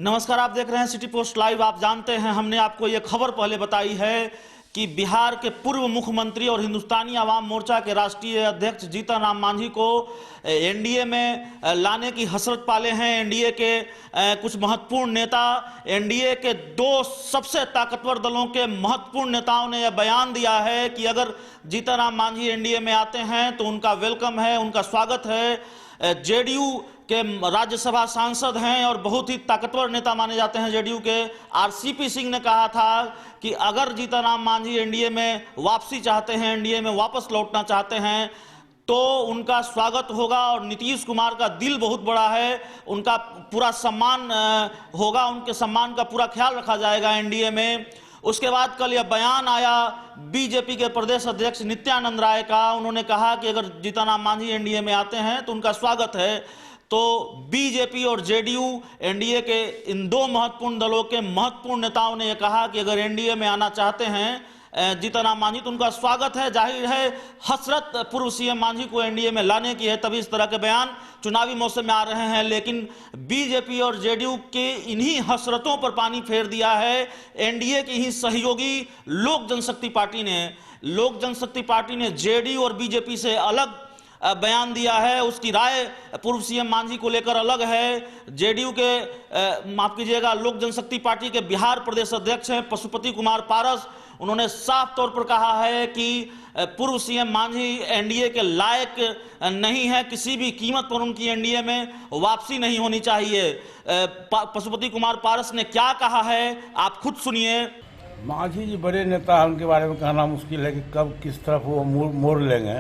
नमस्कार, आप देख रहे हैं सिटी पोस्ट लाइव। आप जानते हैं हमने आपको ये खबर पहले बताई है कि बिहार के पूर्व मुख्यमंत्री और हिंदुस्तानी आवाम मोर्चा के राष्ट्रीय अध्यक्ष जीतन राम मांझी को एनडीए में लाने की हसरत पाले हैं एनडीए के कुछ महत्वपूर्ण नेता। एनडीए के दो सबसे ताकतवर दलों के महत्वपूर्ण नेताओं ने यह बयान दिया है कि अगर जीतन राम मांझी एनडीए में आते हैं तो उनका वेलकम है, उनका स्वागत है। जेडीयू के राज्यसभा सांसद हैं और बहुत ही ताकतवर नेता माने जाते हैं जेडीयू के आरसीपी सिंह ने कहा था कि अगर जीतन राम मांझी एनडीए में वापसी चाहते हैं, एनडीए में वापस लौटना चाहते हैं तो उनका स्वागत होगा। और नीतीश कुमार का दिल बहुत बड़ा है, उनका पूरा सम्मान होगा, उनके सम्मान का पूरा ख्याल रखा जाएगा एनडीए में। उसके बाद कल यह बयान आया बीजेपी के प्रदेश अध्यक्ष नित्यानंद राय का। उन्होंने कहा कि अगर जीतन राम मांझी एनडीए में आते हैं तो उनका स्वागत है। तो बीजेपी और जेडीयू एनडीए के इन दो महत्वपूर्ण दलों के महत्वपूर्ण नेताओं ने यह कहा कि अगर एनडीए में आना चाहते हैं जीतन राम मांझी तो उनका स्वागत है। जाहिर है हसरत पूर्व सीएम मांझी को एनडीए में लाने की है, तभी इस तरह के बयान चुनावी मौसम में आ रहे हैं। लेकिन बीजेपी और जेडीयू के इन्हीं हसरतों पर पानी फेर दिया है एनडीए की ही सहयोगी लोक जनशक्ति पार्टी ने। लोक जनशक्ति पार्टी ने जेडीयू और बीजेपी से अलग बयान दिया है, उसकी राय पूर्व सीएम मांझी को लेकर अलग है। जेडीयू के माफ कीजिएगा लोक जनशक्ति पार्टी के बिहार प्रदेश अध्यक्ष हैं पशुपति कुमार पारस। उन्होंने साफ तौर पर कहा है कि पूर्व सीएम मांझी एनडीए के लायक नहीं है, किसी भी कीमत पर उनकी एनडीए में वापसी नहीं होनी चाहिए। पशुपति कुमार पारस ने क्या कहा है आप खुद सुनिए। मांझी जी बड़े नेता, उनके बारे में कहना मुश्किल है कि कब किस तरफ वो मोड़ लेंगे,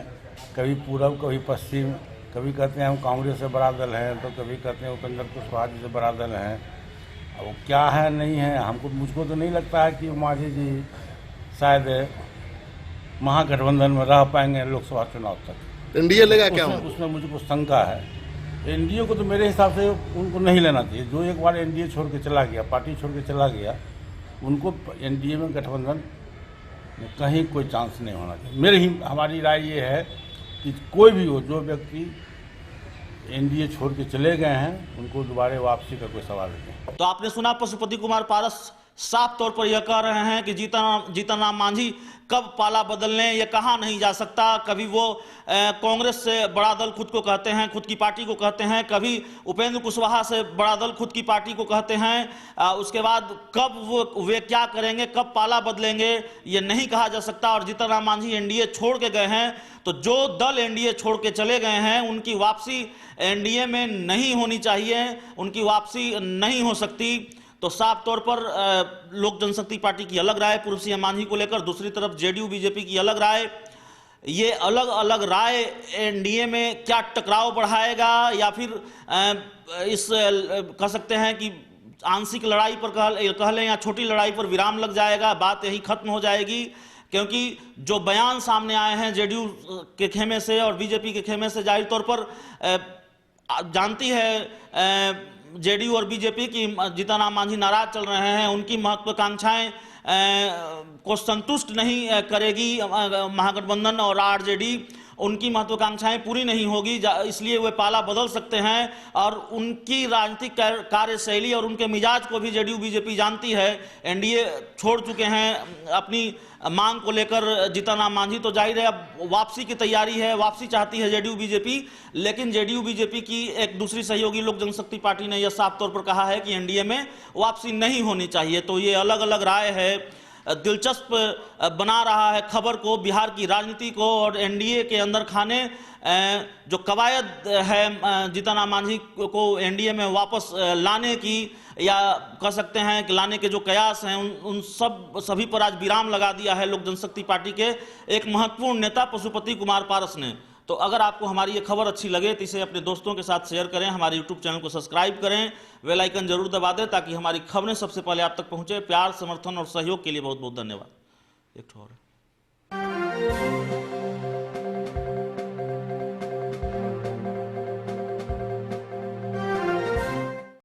कभी पूरब कभी पश्चिम। कभी कहते हैं हम कांग्रेस से बड़ा दल हैं तो कभी कहते हैं उपेंद्र कुशवाहा जी से बड़ा दल हैं। अब वो क्या है नहीं है मुझको तो नहीं लगता है कि मांझी जी शायद महागठबंधन में रह पाएंगे लोकसभा चुनाव तक। एनडीए लेगा क्या? उसमें मुझको शंका है। एनडीए को तो मेरे हिसाब से उनको नहीं लेना चाहिए। जो एक बार एनडीए छोड़ के चला गया, पार्टी छोड़ के चला गया, उनको एनडीए में गठबंधन में कहीं कोई चांस नहीं होना चाहिए। हमारी राय ये है कि कोई भी हो, जो व्यक्ति एनडीए छोड़ के चले गए हैं उनको दोबारा वापसी का कोई सवाल नहीं। तो आपने सुना पशुपति कुमार पारस साफ तौर पर यह कह रहे हैं कि जीतन राम मांझी कब पाला बदलने ये कहा नहीं जा सकता। कभी वो कांग्रेस से बड़ा दल खुद को कहते हैं, खुद की पार्टी को कहते हैं, कभी उपेंद्र कुशवाहा से बड़ा दल खुद की पार्टी को कहते हैं। उसके बाद कब वे क्या करेंगे, कब पाला बदलेंगे ये नहीं कहा जा सकता। और जीतन राम मांझी एनडीए छोड़ के गए हैं तो जो दल एनडीए छोड़ के चले गए हैं उनकी वापसी एनडीए में नहीं होनी चाहिए, उनकी वापसी नहीं हो सकती। तो साफ तौर पर लोक जनशक्ति पार्टी की अलग राय पूर्व सीएम मांझी को लेकर, दूसरी तरफ जेडीयू बीजेपी की अलग राय। ये अलग अलग राय एनडीए में क्या टकराव बढ़ाएगा या फिर इस कह सकते हैं कि आंशिक लड़ाई पर कह लें या छोटी लड़ाई पर विराम लग जाएगा, बात यही खत्म हो जाएगी। क्योंकि जो बयान सामने आए हैं जेडीयू के खेमे से और बीजेपी के खेमे से, जाहिर तौर पर जानती है जेडीयू और बीजेपी की जीतन राम मांझी नाराज चल रहे हैं, उनकी महत्वाकांक्षाएं को संतुष्ट नहीं करेगी महागठबंधन और आरजेडी, उनकी महत्वाकांक्षाएं पूरी नहीं होगी, इसलिए वे पाला बदल सकते हैं। और उनकी राजनीतिक कार्यशैली और उनके मिजाज को भी जेडीयू बीजेपी जानती है। एनडीए छोड़ चुके हैं अपनी मांग को लेकर जीतन राम मांझी, तो जाहिर है अब वापसी की तैयारी है, वापसी चाहती है जेडीयू बीजेपी। लेकिन जेडीयू बीजेपी की एक दूसरी सहयोगी लोक जनशक्ति पार्टी ने यह साफ तौर पर कहा है कि एनडीए में वापसी नहीं होनी चाहिए। तो ये अलग अलग राय है, दिलचस्प बना रहा है खबर को, बिहार की राजनीति को और एनडीए के अंदर खाने जो कवायद है जीतन राम मांझी को एनडीए में वापस लाने की, या कह सकते हैं कि लाने के जो कयास हैं उन सभी पर आज विराम लगा दिया है लोक जनशक्ति पार्टी के एक महत्वपूर्ण नेता पशुपति कुमार पारस ने। तो अगर आपको हमारी ये खबर अच्छी लगे तो इसे अपने दोस्तों के साथ शेयर करें, हमारे यूट्यूब चैनल को सब्सक्राइब करें, बेल आइकन जरूर दबा दें ताकि हमारी खबरें सबसे पहले आप तक पहुंचे। प्यार, समर्थन और सहयोग के लिए बहुत बहुत धन्यवाद। एक ठो और